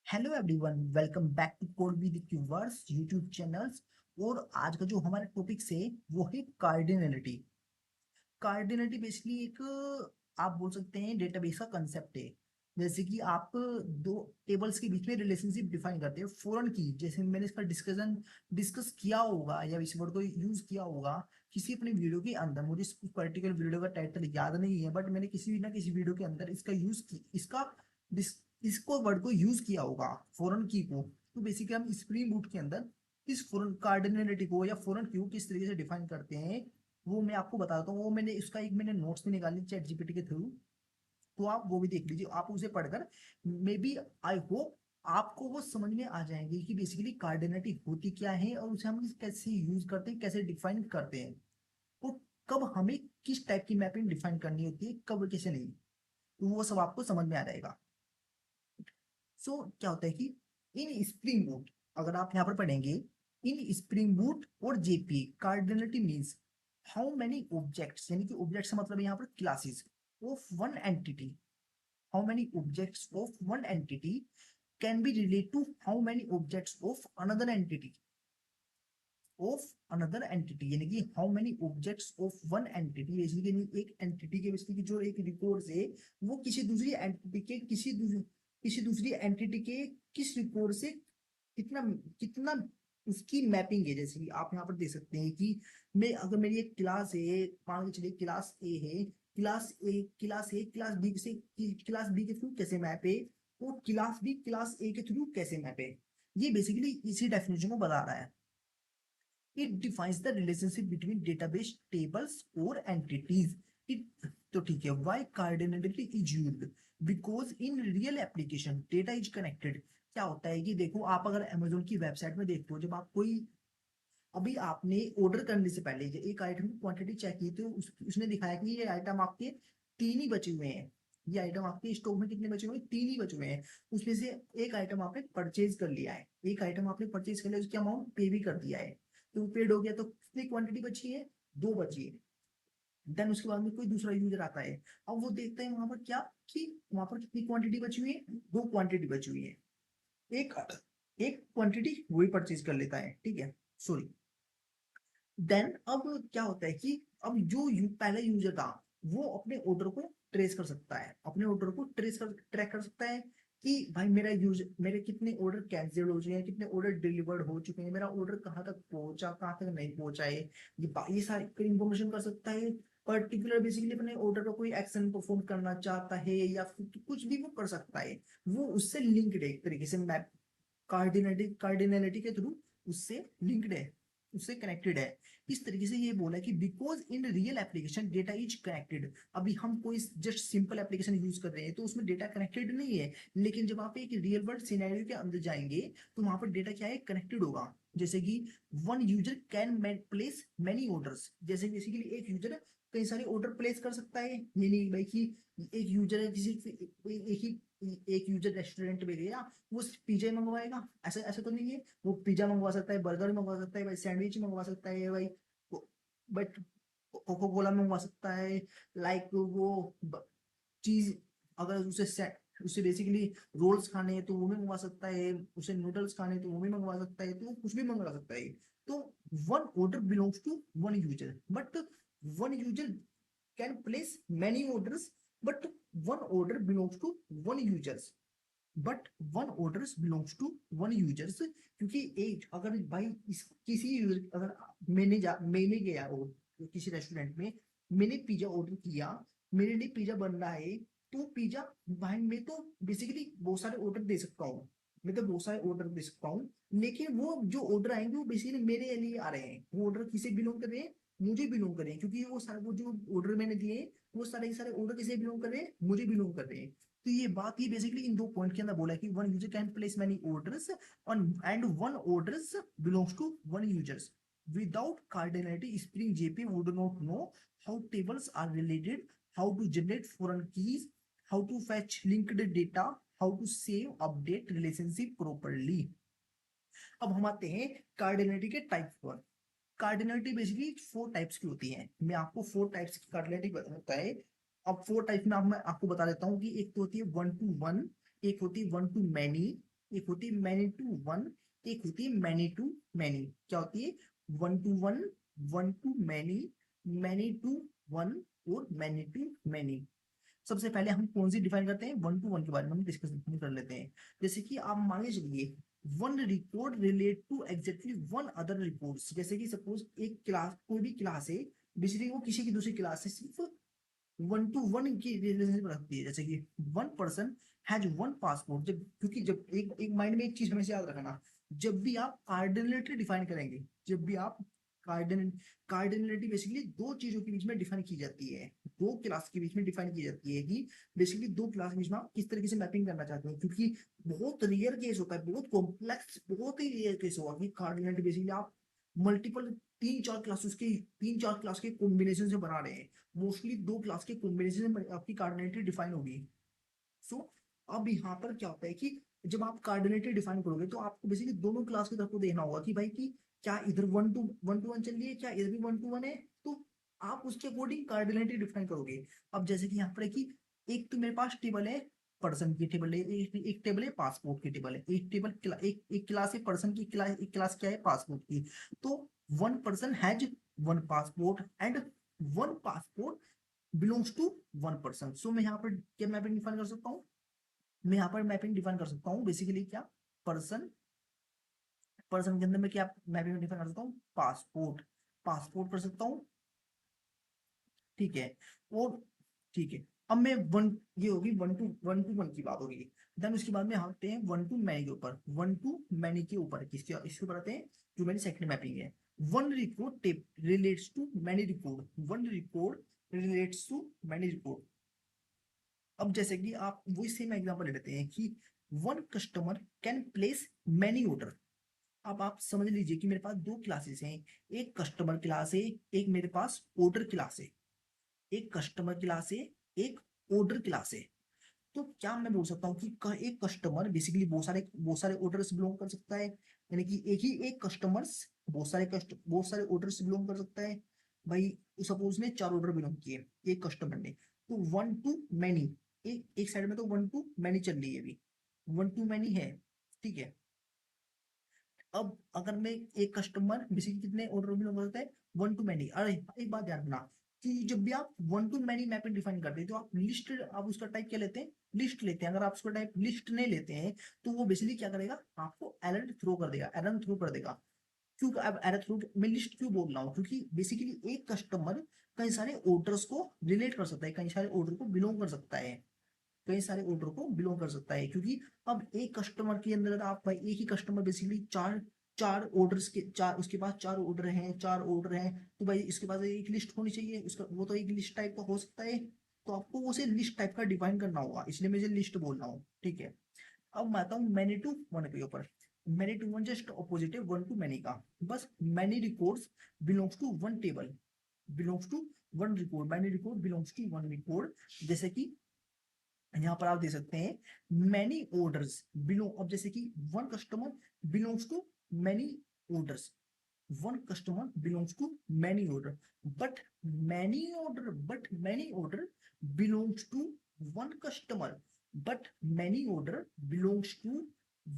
Hello everyone, welcome back to code with Qverse YouTube channels. और आज का जो हमारा टॉपिक है वो है कार्डिनलिटी। कार्डिनलिटी बेसिकली एक आप बोल सकते हैं डेटाबेस का कंसेप्ट है। जैसे कि आप दो टेबल्स के बीच में रिलेशनशिप डिफाइन करते हैं फॉरेन की, जैसे मैंने इसका डिस्कस किया होगा या इस वर्ड को यूज किया होगा किसी अपने वीडियो के अंदर। मुझे इस पर्टिकुलर वीडियो का टाइटल याद नहीं है, बट मैंने किसी भी ना किसी वीडियो के अंदर इसको वर्ड को यूज किया होगा, फॉरेन की को। तो बेसिकली हम स्प्रिंग बूट के अंदर इस फॉरेन कार्डिनलिटी को या फॉरेन की को किस तरीके से डिफाइन करते हैं वो मैं आपको बताता हूँ। वो मैंने नोट्स भी निकाली चैट जीपीटी के थ्रू। तो आप वो भी देख लीजिए, आप उसे पढ़कर मे बी आई होप आपको वो समझ में आ जाएंगे कि बेसिकली कार्डिनलिटी होती क्या है और उसे हम कैसे यूज करते हैं, कैसे डिफाइन करते हैं, और कब हमें किस टाइप की मैपिंग डिफाइन करनी होती है, कब कैसे नहीं। तो वो सब आपको समझ में आ जाएगा। सो क्या होता है कि इन स्प्रिंग बूट, अगर आप यहाँ पर पढ़ेंगे इन स्प्रिंग बूट और JP, cardinality means how many objects, यानी कि ऑब्जेक्ट्स मतलब यहाँ पर classes of one entity, how many objects of one entity can be relate to how many objects of another entity, of another entity, यानी कि how many objects of one entity. Basically एक entity के basically जो एक record है वो किसी दूसरी एंटिटी के किसी दूसरी एंटिटी के किस रिकॉर्ड से कितना कितना उसकी मैपिंग है। जैसे कि आप यहाँ पर देख सकते हैं कि मैं अगर मेरी एक क्लास है, मान के चलिए क्लास ए है, क्लास ए क्लास बी से क्लास बी के थ्रू कैसे मैप है, और क्लास बी क्लास ए के थ्रू कैसे मैप है। ये बेसिकली इसी डेफिनेशन को बता रहा है। It defines the relationship between database tables or entities. It तो ठीक है, why cardinality is used? Because in real application data is connected. क्या होता है कि देखो, आप अगर Amazon की वेबसाइट में देखते हो, जब आप कोई अभी आपने ऑर्डर करने से पहले एक आइटम की क्वांटिटी चेक की तो उसने दिखाया कि ये आइटम आपके 3 ही बचे हुए हैं। ये आइटम आपके स्टॉक में कितने बचे हुए हैं? 3 ही बचे हुए हैं। उसमें से एक आइटम आपने परचेज कर लिया है, एक आइटम आपने परचेज कर लिया, उसकी अमाउंट पे भी कर दिया है, तो पेड हो गया। तो कितनी क्वांटिटी बची है? 2 बची है। देन उसके बाद में कोई दूसरा यूजर आता है, अब वो देखता है वहां पर क्या, कि वहां पर कितनी क्वांटिटी बची हुई है? 2 क्वांटिटी बची हुई है। एक एक क्वांटिटी वही परचेज कर लेता है, ठीक है, सॉरी। देन अब क्या होता है कि अब पहला यूजर था वो अपने ऑर्डर को ट्रेस कर सकता है, अपने ऑर्डर को ट्रैक कर सकता है कि भाई मेरे कितने ऑर्डर कैंसिल हो चुके हैं, कितने ऑर्डर डिलीवर्ड हो चुके हैं, मेरा ऑर्डर कहाँ तक पहुंचा, कहाँ तक नहीं पहुंचा है। ये सारी इंफॉर्मेशन कर सकता है। पर्टिकुलर बेसिकली अपने ऑर्डर का कोई एक्शन परफॉर्म करना चाहता है या फिर कुछ भी वो कर सकता है। वो उससे लिंक्ड है एक तरीके से, मैप कार्डिनलिटी के थ्रू उससे लिंक्ड है, उससे कनेक्टेड है। इस तरीके से ये बोला कि because in real application data is connected. अभी हम कोई जस्ट सिंपल एप्लीकेशन यूज कर रहे हैं तो उसमें डेटा कनेक्टेड नहीं है, लेकिन जब आप एक रियल वर्ल्ड सिनेरियो के अंदर जाएंगे तो वहां पर डेटा क्या है? कनेक्टेड होगा। जैसे कि one user can place many orders, जैसे बेसिकली एक यूजर कई सारे ऑर्डर प्लेस कर सकता है। ये नहीं भाई कि एक यूजर है किसी एक ही एक यूजर रेस्टोरेंट में गया, वो पिज्जा मंगवाएगा, ऐसा ऐसा तो नहीं है। वो पिज्जा मंगवा सकता है, बर्गर मंगवा सकता है भाई, सैंडविच मंगवा सकता है भाई, बट कोको कोला मंगवा सकता है। लाइक वो चीज, अगर उसे बेसिकली रोल्स खाने हैं तो वो भी मंगवा सकता है, उसे नूडल्स खाने हैं तो वो भी मंगवा सकता है, तो वो कुछ भी मंगवा सकता है। तो one order belongs to one user, but one user can place many orders, but one order belongs to one users, but one orders belongs to one users. क्योंकि एक अगर भाई किसी यूजर, अगर मैंने गया और किसी रेस्टोरेंट में, मैंने पिज्जा ऑर्डर किया, मेरे लिए पिज्जा बन रहा है, तो पिज्जा भाई मैं तो बेसिकली बहुत सारे ऑर्डर दे सकता हूँ, मैं तो बहुत सारे ऑर्डर दे सकता हूँ, लेकिन वो जो ऑर्डर आएंगे वो बेसिकली मेरे लिए आ रहे हैं। वो ऑर्डर किसे बिलोंग कर रहे हैं? मुझे बिलोंग कर रहे हैं, क्योंकि वो सारे वो जो ऑर्डर मैंने दिए वो सारे के सारे ऑर्डर किसे बिलोंग कर रहे हैं? मुझे बिलोंग कर रहे हैं। तो ये बात ही बेसिकली इन 2 पॉइंट के अंदर बोला है कि one user can place many orders and one orders belongs to one users. Without cardinality, Spring JP would not know how tables are related, how to generate foreign keys, how to fetch linked data, how to save, update relationship properly. अब हम आते हैं cardinality के type पर। Cardinality basically 4 types की होती है। मैं आपको 4 टाइप्स की कार्डिनलिटी होता है। अब 4 टाइप में मैं आपको बता देता हूँ कि एक तो होती है 1 to 1, एक होती है 1 to many, एक होती है मैनी टू वन, एक होती है मैनी टू मैनी। क्या होती है? One to one, one to many, many to one और मैनी टू मैनी। सबसे पहले हम कौन सी डिफाइन करते हैं? वन टू वन के बारे में हम डिस्कस कर लेते हैं। जैसे कि आप मान के चलिए one record relate to exactly one other records. जैसे कि सपोज एक क्लास, कोई भी क्लास है, बेसिकली वो किसी की दूसरी क्लास से सिर्फ वन टू वन की रिलेशनशिप रखती है। जैसे कि one person has one passport. जब, क्योंकि जब एक माइंड में एक चीज हमेशा याद रखना, जब भी आप कार्डिनलिटी डिफाइन करेंगे, जब भी आप कार्डिनलिटी बेसिकली दो चीजों के बीच में डिफाइन की जाती है, दो क्लास के बीच में डिफाइन की जाती है कि बेसिकली दो क्लास के बीच में आप किस तरीके से मैपिंग करना चाहते हैं। क्योंकि बहुत रेयर केस होता है, बहुत कॉम्प्लेक्स, बहुत ही रेयर केस होगा कि कार्डिनलिटी बेसिकली आप मल्टीपल तीन चार क्लास के कॉम्बिनेशन से बना रहे हैं। मोस्टली दो क्लास के कॉम्बिनेशन में आपकी कार्डिनलिटी डिफाइन होगी। सो अब यहाँ पर क्या होता है कि जब आप कार्डिनेटर डिफाइन करोगे तो आपको बेसिकली दोनों क्लास की तरफ को देखना होगा कि भाई कि क्या इधर वन टू वन चल रही है, क्या इधर भी वन टू वन है। तो आप उसके अकॉर्डिंग कार्डिनेटर डिफाइन करोगे। अब जैसे कि यहाँ पर है कि एक तो मेरे पास टेबल है, पर्सन की टेबल है, एक टेबल है पासपोर्ट की टेबल है, एक क्लास है पर्सन की, एक क्लास क्या है? पासपोर्ट की। तो one person has one passport and one passport belongs to one person. So मैं यहाँ पर क्या मैपिंग डिफाइन कर सकता हूँ? मैं यहाँ पर मैपिंग डिफाइन कर सकता हूँ बेसिकली क्या? पर्सन, पर्सन के अंदर मैं क्या मैपिंग डिफाइन कर सकता हूँ? पासपोर्ट, पासपोर्ट कर सकता हूँ। ठीक है। और ठीक है, अब मैं वन, ये होगी वन टू वन की बात होगी। देन उसके बाद में आते हैं वन टू मैनी के ऊपर। वन टू मैनी के ऊपर किसके, इसके ऊपर आते हैं जो मेरी सेकंड मैपिंग है। One record tape relates to many record, one record relates to many record. अब जैसे कि आप वही सेम एग्जांपल ले लेते हैं कि one customer can place many order. अब आप समझ लीजिए कि मेरे पास दो क्लासेस हैं, एक कस्टमर क्लास है, एक मेरे पास ऑर्डर क्लास है। एक कस्टमर क्लास है, एक ऑर्डर क्लास है। तो क्या मैं बोल सकता हूँ कि एक कस्टमर बेसिकली बहुत सारे ऑर्डर से बिलोंग कर सकता है। यानी कि एक कस्टमर्स बहुत सारे ऑर्डर से बिलोंग कर सकता है। भाई सपोज ने चार ऑर्डर बिलोंग किए एक कस्टमर ने, तो वन टू मैनी, एक साइड में तो वन टू मैनी चल रही है अभी, वन टू मैनी है। ठीक है। अब अगर मैं एक कस्टमर बेसिकली कितने ऑर्डर बिलोंग करता है? One to many. अरे एक बात ध्यान रखना कि जब भी आप one to many mapping define करते हैं तो आप लिस्ट, आप उसका टाइप क्या लेते हैं? लिस्ट लेते हैं। अगर आप उसका टाइप लिस्ट नहीं लेते हैं तो वो बेसिकली क्या करेगा? आपको एरर थ्रो कर देगा, एरर थ्रो कर देगा। क्यों अब एरर थ्रो मैं लिस्ट क्यों बोल रहा हूँ? क्योंकि बेसिकली एक कस्टमर कई सारे ऑर्डर्स को रिलेट कर सकता है, कई सारे ऑर्डर को बिलोंग कर सकता है, कई सारे ऑर्डर को बिलोंग कर सकता है। क्योंकि अब एक कस्टमर के अंदर आप भाई एक ही कस्टमर बेसिकली चार चार ऑर्डर्स के चार, उसके पास चार ऑर्डर हैं, तो भाई इसके पास एक लिस्ट होनी चाहिए उसका, वो तो एक लिस्ट टाइप का हो सकता है। तो आपको उसे लिस्ट टाइप का डिफाइन करना होगा, इसलिए मैं लिस्ट बोल रहा हूँ। ठीक है। अब मैं आता हूँ मैनी टू वन के ऊपर। Many to one just opposite है वन टू मैनी का। बस many records belongs to one table, belongs to one record, many record belongs to one record. जैसे कि यहाँ पर आप दे सकते हैं मैनी ऑर्डर्स बिलोंग। अब जैसे कि one customer belongs to many orders, one customer belongs to many order, but many order belongs to one customer, but many order belongs to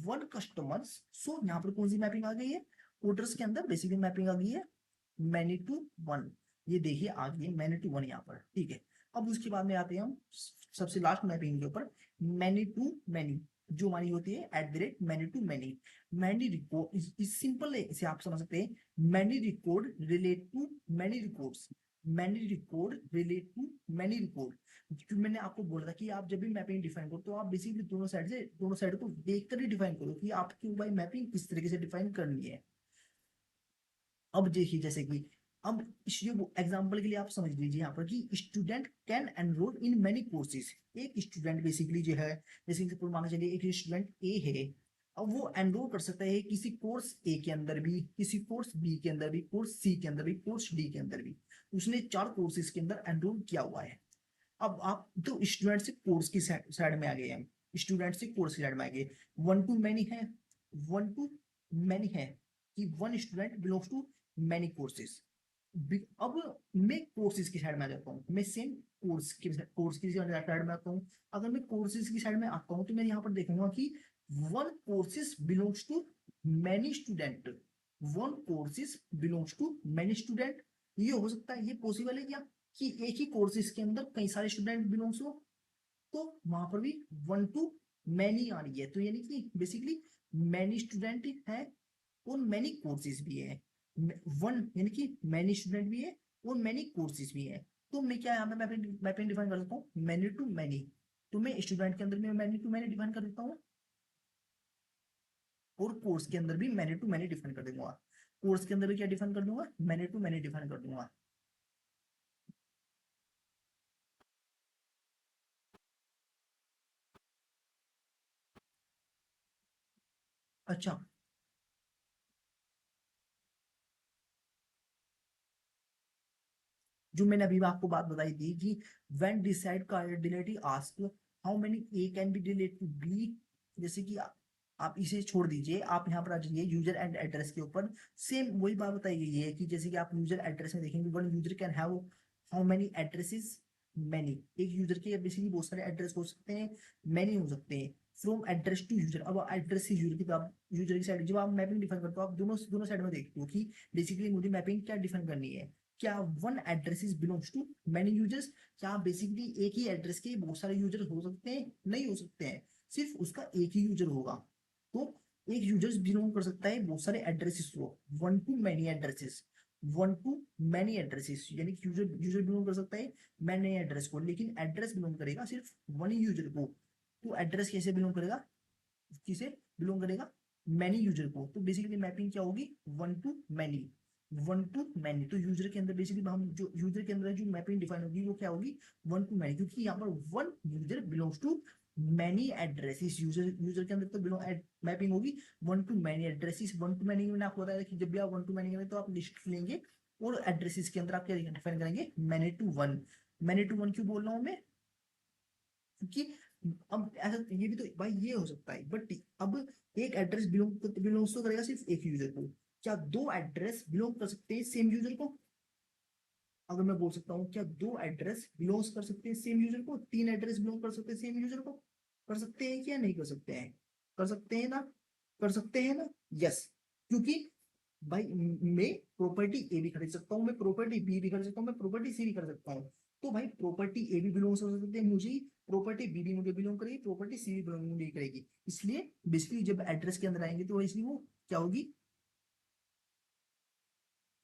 one customers. So यहाँ पर कौन सी मैपिंग आ गई है? Orders के अंदर बेसिकली मैपिंग आ गई है many to one. ये देखिए आ गई है मैनी टू वन यहाँ पर। ठीक है। अब उसके बाद में आते हैं हम सबसे लास्ट मैपिंग के ऊपर, मैनी टू मैनी, जो हमारी होती है at the rate many to many. Many record इस सिंपल है, इसे आप समझ सकते हैं many record relate to many records, many record relate to many record. क्योंकि मैंने आपको बोला था कि आप जब भी मैपिंग डिफाइन करो तो आप बेसिकली दोनों साइड को देखकर ही डिफाइन करो कि आपकी भाई मैपिंग किस तरीके से डिफाइन करनी है। अब देखिए जैसे कि अब इस एग्जांपल के लिए आप समझ लीजिए यहाँ पर कि student can enrol in many courses. एक स्टूडेंट बेसिकली जो है, जैसे कि मान चलिए एक स्टूडेंट ए है, अब वो एनरोल कर सकता है किसी कोर्स ए के अंदर भी, किसी कोर्स बी के अंदर भी, कोर्स सी के अंदर भी, कोर्स डी के अंदर भी। उसने चार कोर्सेज के अंदर एनरोल किया हुआ है। अब आप तो स्टूडेंट से कोर्स की साइड में आ गए हैं, स्टूडेंट से कोर्स की साइड में आ गए। वन टू मैनी है, वन टू मैनी है कि one student belongs to many courses. अब मैं कोर्सेज की साइड में आ जाता हूँ, मैं सेम कोर्स की साइड में आता हूँ। अगर मैं कोर्सेज की साइड में आता हूँ तो मैं यहाँ पर देखूंगा कि one courses belongs to many student, one courses belongs to many student, ये हो सकता है, ये पॉसिबल है क्या कि एक ही कोर्सेज के अंदर कई सारे स्टूडेंट बिलोंग्स हो, तो वहां पर भी वन टू मैनी आ रही है, तो यानी कि बेसिकली मैनी स्टूडेंट है और मैनी कोर्सेज भी है, वन यानी कि मैनी स्टूडेंट भी है और मैनी कोर्सेज भी है, तो मैं क्या यहाँ पे मैपिंग डिफाइन कर सकता हूँ, मैनी टू मैनी, तो मैं स्टूडेंट के अंदर में मैनी टू मैनी डिफाइन कर देता हूँ और कोर्स के अंदर भी मैनी टू मैनी डिफाइन कर दूंगा, कोर्स के अंदर भी क्या डिफाइन कर दूंगा, मैनी टू मैनी डिफाइन कर दूंगा। अच्छा, जो मैंने अभी आपको बात बताई थी कि when decide cardinality ask how many A can be relate to B, जैसे कि आप इसे छोड़ दीजिए, आप यहाँ पर आ जाइए यूजर एंड एड्रेस के ऊपर, सेम वही बात बताई गई है कि जैसे कि आप यूजर एड्रेस में देखेंगे one user can have how many addresses, many, एक यूजर के बेसिकली बहुत सारे एड्रेस हो सकते हैं, मैनी हो सकते हैं, फ्रॉम एड्रेस टू यूजर, अब एड्रेस से यूजर की, तो आप यूजर की साइड जब आप मैपिंग डिफाइन करते हो आप दोनों दोनों साइड में देखते हो कि बेसिकली मुझे मैपिंग क्या डिफाइन करनी है, क्या one addresses belongs to many users, क्या बेसिकली एक ही एड्रेस के बहुत सारे यूजर हो सकते हैं, नहीं हो सकते हैं, सिर्फ उसका एक ही यूजर होगा, तो एक यूजर्स बिलोंग कर सकता है बहुत सारे एड्रेसेस को, one to many addresses, one to many addresses, यानी कि यूजर यूजर बिलोंग कर सकता है मैनी एड्रेस को, लेकिन एड्रेस बिलोंग करेगा सिर्फ वन ही यूजर को, तो एड्रेस कैसे बिलोंग करेगा, किसे बिलोंग करेगा, मैनी यूजर को, तो बेसिकली मैपिंग क्या होगी, one to many, one to many, तो यूजर के अंदर बेसिकली हम जो यूजर के अंदर जो मैपिंग डिफाइन होगी वो क्या होगी, वन टू मैनी, क्योंकि यहाँ पर one user belongs to many addresses, user user के अंदर तो बिलोंग मैपिंग होगी one to many addresses, one to many मैंने आपको बताया कि जब भी आप वन टू मैनी करें तो आप लिस्ट लेंगे और एड्रेसेस के अंदर आप क्या डिफाइन करेंगे, many to one, many to one क्यों बोल रहा हूँ मैं, क्योंकि अब ऐसा ये भी तो भाई ये हो सकता है, बट अब एक एड्रेस बिलोंग्स तो करेगा सिर्फ एक यूजर को, क्या दो एड्रेस बिलोंग कर सकते हैं सेम यूजर को, अगर मैं बोल सकता हूँ क्या दो एड्रेस बिलोंग्स कर सकते हैं सेम यूजर को, तीन एड्रेस बिलोंग कर सकते हैं सेम यूजर को, कर सकते हैं क्या नहीं कर सकते हैं, कर सकते हैं ना, कर सकते हैं ना, यस, क्योंकि भाई मैं प्रॉपर्टी ए भी खरीद सकता हूँ, मैं प्रॉपर्टी बी भी खरीद सकता हूँ, मैं प्रॉपर्टी सी भी खरीद सकता हूँ, तो भाई प्रॉपर्टी ए भी बिलोंग कर सकते हैं मुझे, प्रॉपर्टी बी भी मुझे बिलोंग करेगी, प्रॉपर्टी सी भी बिलोंग मुझे करेगी, इसलिए बेसिकली जब एड्रेस के अंदर आएंगे तो इसलिए वो क्या होगी,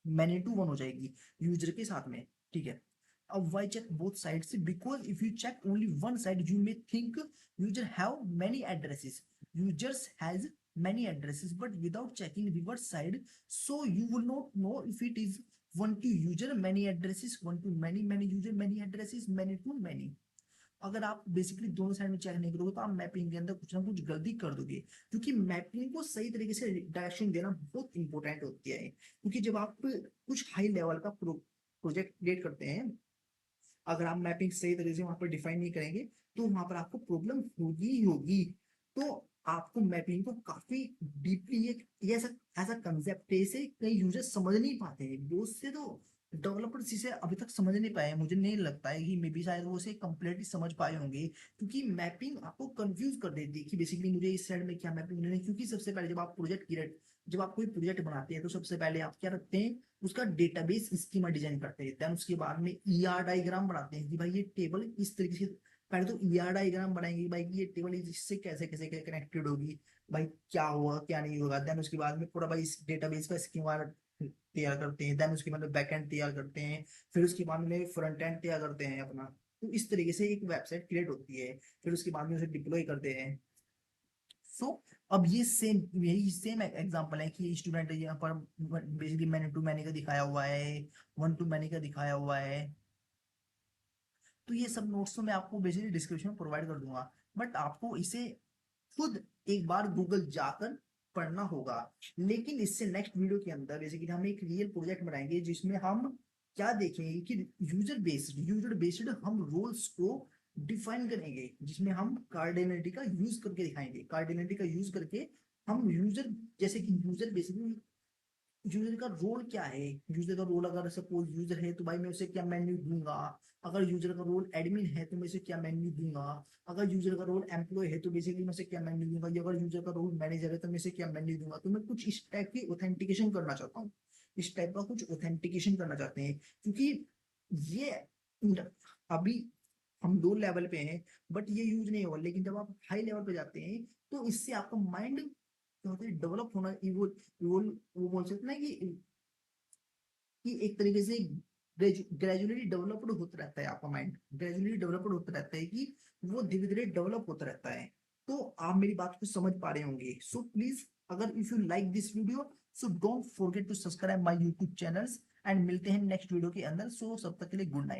मैनी टू वन हो जाएगी यूजर के साथ में, ठीक है। अब why check both sides, because if you check only one side you may think user have many addresses, users has many addresses but without checking reverse side, so you will not know if it is one to user many addresses, one to many user many addresses, many to many, अगर आप basically दोनों side में check नहीं करोगे तो आप mapping के अंदर कुछ ना कुछ गलती कर दोगे, क्योंकि मैपिंग को सही तरीके से डायरेक्शन देना बहुत इंपॉर्टेंट होती है, क्योंकि जब आप कुछ हाई लेवल का प्रोजेक्ट क्रिएट करते हैं, अगर आप मैपिंग सही तरीके से वहां पर डिफाइन नहीं करेंगे तो वहां पर आपको प्रॉब्लम होगी ही होगी, तो आपको मैपिंग को काफी डीपली ये ऐसा ऐसा कंसेप्ट है, इसे कई यूजर्स समझ नहीं पाते हैं, बहुत से तो डेवलपर्स इसे अभी तक समझ नहीं पाए, मुझे नहीं लगता है कि मे बी शायद वो इसे कंप्लीटली समझ पाए होंगे, क्योंकि मैपिंग आपको कंफ्यूज कर देती है कि बेसिकली मुझे इस साइड में क्या मैपिंग लेनी है, क्योंकि सबसे पहले जब आप कोई प्रोजेक्ट बनाते हैं तो सबसे पहले आप क्या रखते हैं, उसका डेटाबेस स्कीमा डिजाइन करते हैं, देन उसके बाद में ईआर डायग्राम बनाते हैं कि भाई ये टेबल इस तरीके से, पहले तो ईआर डायग्राम बनाएंगे भाई कि ये टेबल इससे कैसे कैसे कनेक्टेड होगी, भाई क्या होगा क्या नहीं होगा, देन उसके बाद में पूरा भाई इस डेटाबेस का स्कीमा तैयार करते हैं, देन उसके बाद में बैकएंड तैयार करते हैं, फिर उसके बाद में फ्रंट एंड तैयार करते हैं अपना, तो इस तरीके से एक वेबसाइट क्रिएट होती है, फिर उसके बाद में उसे डिप्लॉय करते हैं, सो अब ये सेम यही सेम एग्जांपल है कि स्टूडेंट यहाँ पर बेसिकली मैंने टू मैनी का दिखाया हुआ है, वन टू मैनी का दिखाया हुआ है, तो ये सब नोट्स तो मैं आपको बेसिकली डिस्क्रिप्शन में प्रोवाइड कर दूंगा, बट आपको इसे खुद एक बार गूगल जाकर पढ़ना होगा, लेकिन इससे नेक्स्ट वीडियो के अंदर बेसिकली हम एक रियल प्रोजेक्ट बनाएंगे जिसमें हम क्या देखेंगे कि यूजर बेस्ड हम रोल्स को डिफाइन करेंगे, जिसमें हम कार्डिनलिटी का यूज करके दिखाएंगे, कार्डिनलिटी का यूज करके हम यूजर, जैसे कि यूजर बेसिकली यूजर का रोल क्या है, यूजर का रोल अगर सपोज यूजर है तो भाई मैं उसे क्या मेन्यू दूंगा, अगर यूजर का रोल एडमिन है तो मैं उसे क्या मेन्यू दूंगा, अगर यूजर का रोल एम्प्लॉय है तो बेसिकली मैं उसे क्या मेन्यू दूंगा, या अगर यूजर का रोल मैनेजर है तो मैं उसे क्या मेन्यू दूंगा। तो मैं कुछ इस टाइप की ऑथेंटिकेशन करना चाहता हूँ, इस टाइप का कुछ ऑथेंटिकेशन करना चाहते हैं, क्योंकि ये अभी हम लो लेवल पे हैं बट ये यूज नहीं होगा, लेकिन जब आप हाई लेवल पे जाते हैं तो इससे आपका माइंड क्या होता है डेवलप होना, इवोल वो बोल सकते हैं ना कि एक तरीके से ग्रेजुअली डेवलप्ड होता रहता है, आपका माइंड ग्रेजुअली डेवलप्ड होता रहता है कि वो धीरे धीरे डेवलप होता रहता है। तो आप मेरी बात को समझ पा रहे होंगे। सो प्लीज अगर if you like this video so don't forget to subscribe my YouTube channels, and मिलते हैं नेक्स्ट वीडियो के अंदर। सो सब तक के लिए गुड नाइट।